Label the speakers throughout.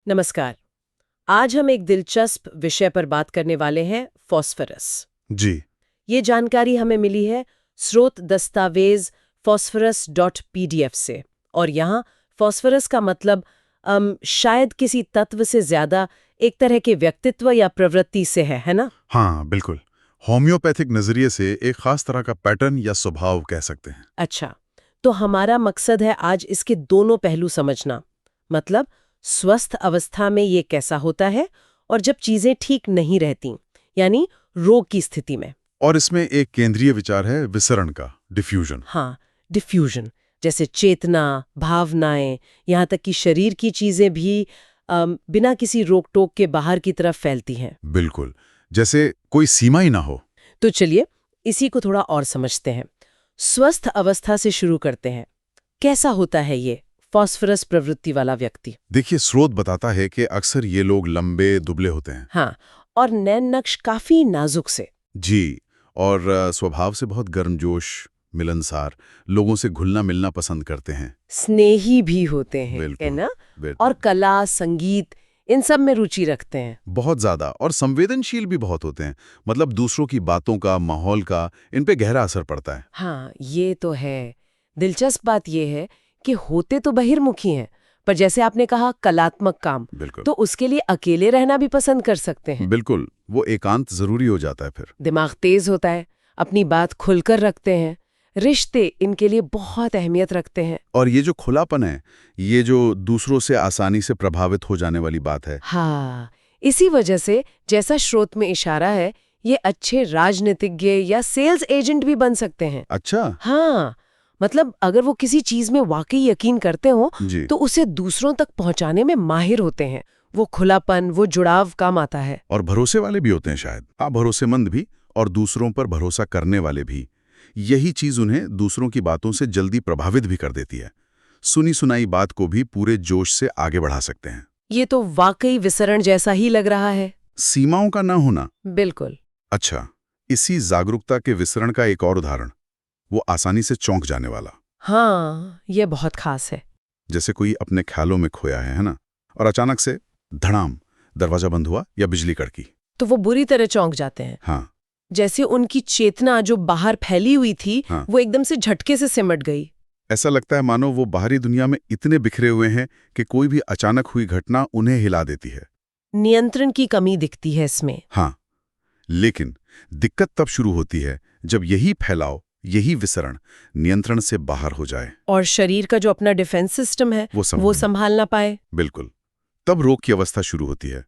Speaker 1: नमस्कार। आज हम एक दिलचस्प विषय पर बात करने वाले हैं, फॉस्फोरस।
Speaker 2: जी।
Speaker 1: ये जानकारी हमें मिली है स्रोत दस्तावेज phosphorus.pdf से। और यहाँ फॉस्फोरस का मतलब शायद किसी तत्व से ज्यादा एक तरह के व्यक्तित्व या प्रवृत्ति से है ना?
Speaker 2: हाँ, बिल्कुल। होम्योपैथिक नजरिए से एक खास तरह का पैटर्न या स्वभाव कह सकते हैं।
Speaker 1: अच्छा, तो हमारा मकसद है आज इसके दोनों पहलू समझना। मतलब स्वस्थ अवस्था में ये कैसा होता है और जब चीजें ठीक नहीं रहती, यानी रोग की स्थिति में।
Speaker 2: और इसमें एक केंद्रीय विचार है विसरण का, डिफ्यूजन।
Speaker 1: हाँ, डिफ्यूजन, जैसे चेतना, भावनाएं, यहाँ तक कि शरीर की चीजें भी बिना किसी रोक टोक के बाहर की तरफ फैलती हैं।
Speaker 2: बिल्कुल, जैसे कोई सीमा ही ना हो।
Speaker 1: तो चलिए इसी को थोड़ा और समझते हैं। स्वस्थ अवस्था से शुरू करते हैं। कैसा होता है ये फॉस्फोरस प्रवृत्ति वाला व्यक्ति?
Speaker 2: देखिए, स्रोत बताता है कि अक्सर ये लोग लंबे दुबले होते हैं।
Speaker 1: हाँ, और नैन नक्श काफी नाजुक से।
Speaker 2: जी। और स्वभाव से बहुत गर्मजोश, मिलनसार, लोगों से घुलना मिलना पसंद करते हैं।
Speaker 1: स्नेही भी होते हैं, है
Speaker 2: बिल्कुल,
Speaker 1: ना?
Speaker 2: बिल्कुल।
Speaker 1: और कला, संगीत, इन सब में रुचि रखते हैं।
Speaker 2: बहुत ज्यादा, और संवेदनशील भी बहुत होते हैं। मतलब दूसरों की बातों का, माहौल का इन पे गहरा असर पड़ता है।
Speaker 1: हाँ, ये तो है। दिलचस्प बात ये है कि होते तो बहिर्मुखी हैं, पर जैसे आपने कहा कलात्मक काम,
Speaker 2: बिल्कुल,
Speaker 1: तो उसके लिए अकेले रहना भी पसंद कर सकते हैं।
Speaker 2: बिल्कुल। वो एकांत जरूरी हो जाता है फिर।
Speaker 1: दिमाग तेज होता है, अपनी बात खुलकर रखते हैं, रिश्ते इनके लिए बहुत अहमियत रखते हैं।
Speaker 2: और ये जो खुलापन है, ये जो दूसरों से आसानी से प्रभावित हो जाने वाली बात है।
Speaker 1: हाँ, इसी वजह से जैसा स्रोत में इशारा है, ये अच्छे राजनीतिज्ञ या सेल्स एजेंट भी बन सकते हैं।
Speaker 2: अच्छा।
Speaker 1: हाँ, मतलब अगर वो किसी चीज में वाकई यकीन करते हो
Speaker 2: जी।
Speaker 1: तो उसे दूसरों तक पहुंचाने में माहिर होते हैं। वो खुलापन, वो जुड़ाव काम आता है।
Speaker 2: और भरोसे वाले भी होते हैं शायद। हाँ, भरोसेमंद भी और दूसरों पर भरोसा करने वाले भी। यही चीज उन्हें दूसरों की बातों से जल्दी प्रभावित भी कर देती है। सुनी सुनाई बात को भी पूरे जोश से आगे बढ़ा सकते हैं।
Speaker 1: ये तो वाकई विसरण जैसा ही लग रहा है।
Speaker 2: सीमाओं का ना होना।
Speaker 1: बिल्कुल।
Speaker 2: अच्छा, इसी जागरूकता के विसरण का एक और उदाहरण, वो आसानी से चौंक जाने वाला।
Speaker 1: हाँ, ये बहुत खास है।
Speaker 2: जैसे कोई अपने ख्यालों में खोया है ना, और अचानक से धड़ाम, दरवाजा बंद हुआ या बिजली कड़की।
Speaker 1: तो वो बुरी तरह चौंक जाते हैं।
Speaker 2: हाँ।
Speaker 1: जैसे उनकी चेतना जो बाहर फैली हुई थी,
Speaker 2: हाँ।
Speaker 1: वो एकदम से झटके से सिमट गई।
Speaker 2: ऐसा लगता है मानो वो बाहरी दुनिया में इतने बिखरे हुए हैं कि कोई भी अचानक हुई घटना उन्हें हिला देती है।
Speaker 1: नियंत्रण की कमी दिखती है इसमें।
Speaker 2: हाँ, लेकिन दिक्कत तब शुरू होती है जब यही फैलाव, यही विसरण नियंत्रण से बाहर हो जाए
Speaker 1: और शरीर का जो अपना डिफेंस सिस्टम है, वो संभाल ना पाए।
Speaker 2: बिल्कुल, तब रोग की अवस्था शुरू होती है।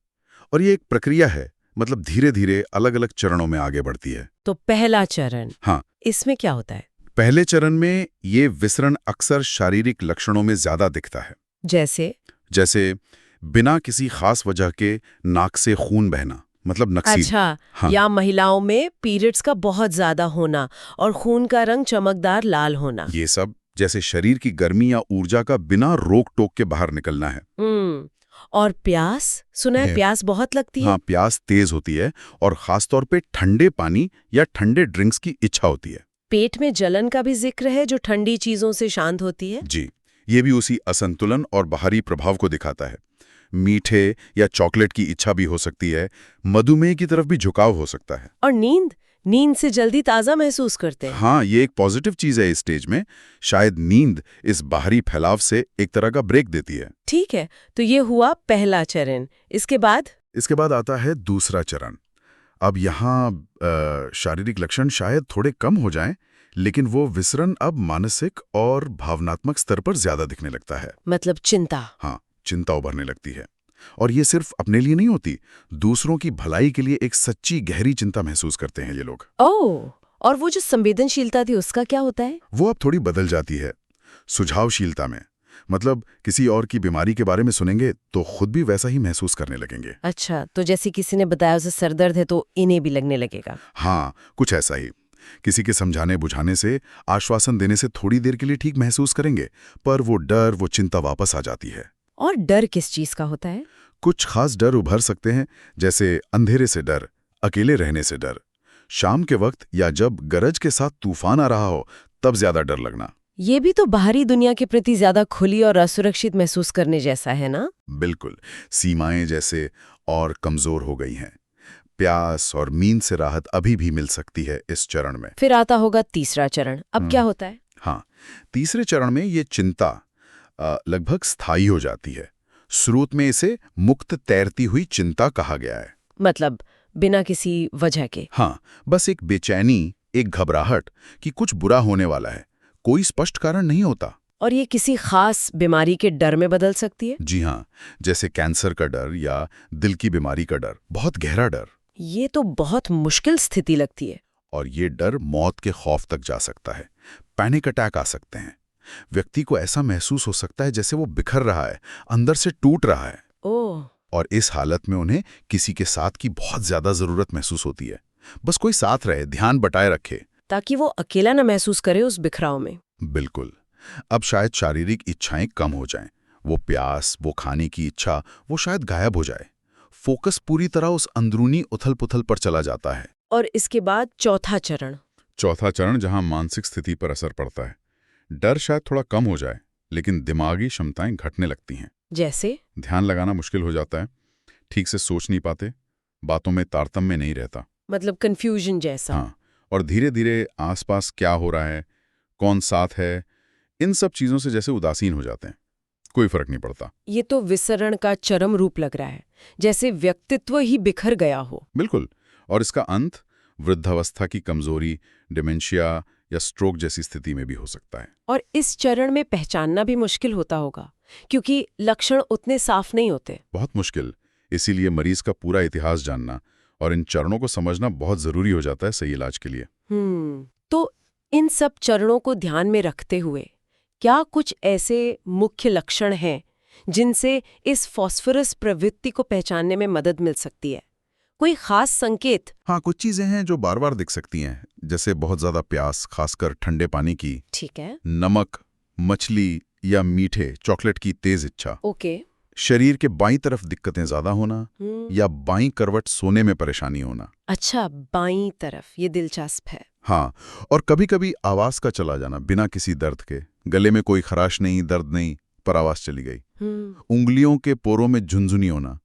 Speaker 2: और ये एक प्रक्रिया है, मतलब धीरे धीरे अलग अलग चरणों में आगे बढ़ती है।
Speaker 1: तो पहला चरण,
Speaker 2: हाँ,
Speaker 1: इसमें क्या होता है?
Speaker 2: पहले चरण में ये विसरण अक्सर शारीरिक लक्षणों में ज्यादा दिखता है। जैसे बिना किसी खास वजह के नाक से खून बहना, मतलब नक्सीद।
Speaker 1: अच्छा।
Speaker 2: हाँ।
Speaker 1: या महिलाओं में पीरियड्स का बहुत ज्यादा होना और खून का रंग चमकदार लाल होना।
Speaker 2: ये सब जैसे शरीर की गर्मी या ऊर्जा का बिना रोक टोक के बाहर निकलना है।
Speaker 1: और प्यास, सुना है प्यास बहुत लगती है।
Speaker 2: हाँ, प्यास तेज होती है और खासतौर पे ठंडे पानी या ठंडे ड्रिंक्स की इच्छा होती है।
Speaker 1: पेट में जलन का भी जिक्र है जो ठंडी चीजों से शांत होती है।
Speaker 2: जी, ये भी उसी असंतुलन और बाहरी प्रभाव को दिखाता है। मीठे या चॉकलेट की इच्छा भी हो सकती है, मधुमेह की तरफ भी झुकाव हो सकता है।
Speaker 1: और नींद से जल्दी ताजा महसूस करते हैं।
Speaker 2: हाँ, ये एक पॉजिटिव चीज है इस स्टेज में। शायद नींद इस बाहरी फैलाव से एक तरह का ब्रेक देती है।
Speaker 1: ठीक है, तो ये हुआ पहला चरण। इसके बाद
Speaker 2: आता है दूसरा चरण। अब यहाँ शारीरिक लक्षण शायद थोड़े कम हो जाएं, लेकिन वो विसरण अब मानसिक और भावनात्मक स्तर पर ज्यादा दिखने लगता है।
Speaker 1: मतलब चिंता।
Speaker 2: हाँ, चिंता उभरने लगती है। और ये सिर्फ अपने लिए नहीं होती, दूसरों की भलाई के लिए एक सच्ची गहरी चिंता महसूस करते हैं ये लोग।
Speaker 1: ओह, और वो जो संवेदनशीलता थी उसका क्या होता है?
Speaker 2: वो अब थोड़ी बदल जाती है सुझावशीलता में। मतलब किसी और की बीमारी के बारे में सुनेंगे तो खुद भी वैसा ही महसूस करने लगेंगे।
Speaker 1: अच्छा, तो जैसे किसी ने बताया उसे सर दर्द है तो इन्हें भी लगने लगेगा।
Speaker 2: हाँ, कुछ ऐसा ही। किसी के समझाने बुझाने से, आश्वासन देने से थोड़ी देर के लिए ठीक महसूस करेंगे, पर वो डर, वो चिंता वापस आ जाती है।
Speaker 1: और डर किस चीज का होता है?
Speaker 2: कुछ खास डर उभर सकते हैं, जैसे अंधेरे से डर, अकेले रहने से डर, शाम के वक्त या जब गरज के साथ तूफान आ रहा हो तब ज्यादा डर लगना।
Speaker 1: ये भी तो बाहरी दुनिया के प्रति ज्यादा खुली और असुरक्षित महसूस करने जैसा है ना?
Speaker 2: बिल्कुल। सीमाएं जैसे और कमजोर हो गई हैं। प्यास और नींद से राहत अभी भी मिल सकती है इस चरण में।
Speaker 1: फिर आता होगा तीसरा चरण। अब क्या होता है?
Speaker 2: हाँ, तीसरे चरण में ये चिंता लगभग स्थायी हो जाती है। स्रोत में इसे मुक्त तैरती हुई चिंता कहा गया है।
Speaker 1: मतलब बिना किसी वजह के?
Speaker 2: हाँ, बस एक बेचैनी, एक घबराहट कि कुछ बुरा होने वाला है। कोई स्पष्ट कारण नहीं होता।
Speaker 1: और ये किसी खास बीमारी के डर में बदल सकती है?
Speaker 2: जी हाँ, जैसे कैंसर का डर या दिल की बीमारी का डर, बहुत गहरा डर।
Speaker 1: ये तो बहुत मुश्किल स्थिति लगती है।
Speaker 2: और ये डर मौत के खौफ तक जा सकता है। पैनिक अटैक आ सकते हैं। व्यक्ति को ऐसा महसूस हो सकता है जैसे वो बिखर रहा है, अंदर से टूट रहा है।
Speaker 1: ओह!
Speaker 2: और इस हालत में उन्हें किसी के साथ की बहुत ज्यादा जरूरत महसूस होती है। बस कोई साथ रहे, ध्यान बटाए रखे,
Speaker 1: ताकि वो अकेला न महसूस करे उस बिखराव में।
Speaker 2: बिल्कुल। अब शायद शारीरिक इच्छाएं कम हो जाएं। वो प्यास, वो खाने की इच्छा, वो शायद गायब हो जाए। फोकस पूरी तरह उस अंदरूनी उथल-पुथल पर चला जाता है।
Speaker 1: और इसके बाद चौथा चरण।
Speaker 2: चौथा चरण जहां मानसिक स्थिति पर असर पड़ता है। डर शायद थोड़ा कम हो जाए, लेकिन दिमागी क्षमताएं घटने लगती हैं।
Speaker 1: जैसे?
Speaker 2: ध्यान लगाना मुश्किल हो जाता है, ठीक से सोच नहीं पाते, बातों में तारतम्य नहीं रहता।
Speaker 1: मतलब कंफ्यूजन जैसा?
Speaker 2: हाँ, और धीरे धीरे आसपास क्या हो रहा है, कौन साथ है, इन सब चीजों से जैसे उदासीन हो जाते हैं। कोई फर्क नहीं पड़ता।
Speaker 1: ये तो विसरण का चरम रूप लग रहा है, जैसे व्यक्तित्व ही बिखर गया हो।
Speaker 2: बिल्कुल। और इसका अंत वृद्धावस्था की कमजोरी, डिमेंशिया या स्ट्रोक जैसी स्थिति में भी हो सकता है।
Speaker 1: और इस चरण में पहचानना भी मुश्किल होता होगा, क्योंकि लक्षण उतने साफ नहीं होते।
Speaker 2: बहुत मुश्किल। इसीलिए मरीज का पूरा इतिहास जानना और इन चरणों को समझना बहुत जरूरी हो जाता है सही इलाज के लिए।
Speaker 1: तो इन सब चरणों को ध्यान में रखते हुए क्या कुछ ऐसे मुख्य लक्षण हैं जिनसे इस फॉस्फोरस प्रवृत्ति को पहचानने में मदद मिल सकती है? कोई खास संकेत?
Speaker 2: हाँ, कुछ चीजें हैं जो बार बार दिख सकती हैं, जैसे बहुत ज्यादा प्यास, खासकर ठंडे पानी की।
Speaker 1: ठीक है।
Speaker 2: नमक, मछली या मीठे चॉकलेट की तेज इच्छा।
Speaker 1: ओके।
Speaker 2: शरीर के बाईं तरफ दिक्कतें ज्यादा होना या बाईं करवट सोने में परेशानी होना।
Speaker 1: अच्छा, बाईं तरफ, ये दिलचस्प है।
Speaker 2: हाँ, और कभी-कभी आवाज का चला जाना बिना किसी दर्द के। गले में कोई खराश नहीं, दर्द नहीं, पर आवाज चली गई। उंगलियों के पोरों में झुनझुनी होना।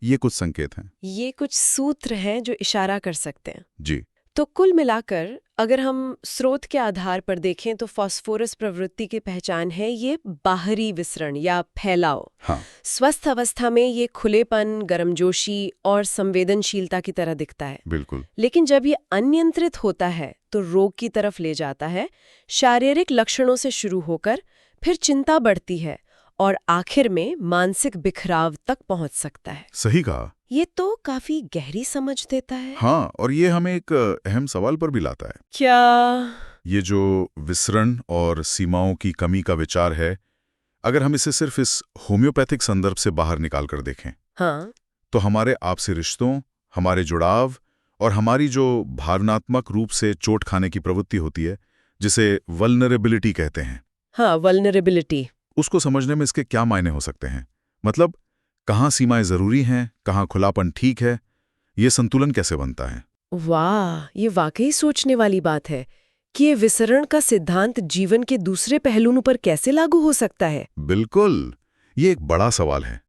Speaker 2: ये कुछ संकेत हैं।
Speaker 1: ये कुछ सूत्र हैं जो इशारा कर सकते हैं।
Speaker 2: जी।
Speaker 1: तो कुल मिलाकर अगर हम स्रोत के आधार पर देखें तो फॉस्फोरस प्रवृत्ति की पहचान है ये बाहरी विसरण या फैलाव।
Speaker 2: हाँ।
Speaker 1: स्वस्थ अवस्था में ये खुलेपन, गर्मजोशी और संवेदनशीलता की तरह दिखता है।
Speaker 2: बिल्कुल।
Speaker 1: लेकिन जब ये अनियंत्रित होता है तो रोग की तरफ ले जाता है। शारीरिक लक्षणों से शुरू होकर फिर चिंता बढ़ती है और आखिर में मानसिक बिखराव तक पहुंच सकता है।
Speaker 2: सही कहा।
Speaker 1: ये तो काफी गहरी समझ देता है।
Speaker 2: हाँ, और ये हमें एक अहम सवाल पर भी लाता है।
Speaker 1: क्या?
Speaker 2: ये जो विसरण और सीमाओं की कमी का विचार है, अगर हम इसे सिर्फ इस होम्योपैथिक संदर्भ से बाहर निकाल कर देखें,
Speaker 1: हाँ,
Speaker 2: तो हमारे आपसी रिश्तों, हमारे जुड़ाव और हमारी जो भावनात्मक रूप से चोट खाने की प्रवृत्ति होती है, जिसे वल्नरेबिलिटी कहते हैं,
Speaker 1: हाँ, वल्नरेबिलिटी,
Speaker 2: उसको समझने में इसके क्या मायने हो सकते हैं। मतलब कहाँ सीमाएं जरूरी हैं, कहाँ खुलापन ठीक है, ये संतुलन कैसे बनता है।
Speaker 1: वाह, ये वाकई सोचने वाली बात है कि ये विसरण का सिद्धांत जीवन के दूसरे पहलुओं पर कैसे लागू हो सकता है।
Speaker 2: बिल्कुल, ये एक बड़ा सवाल है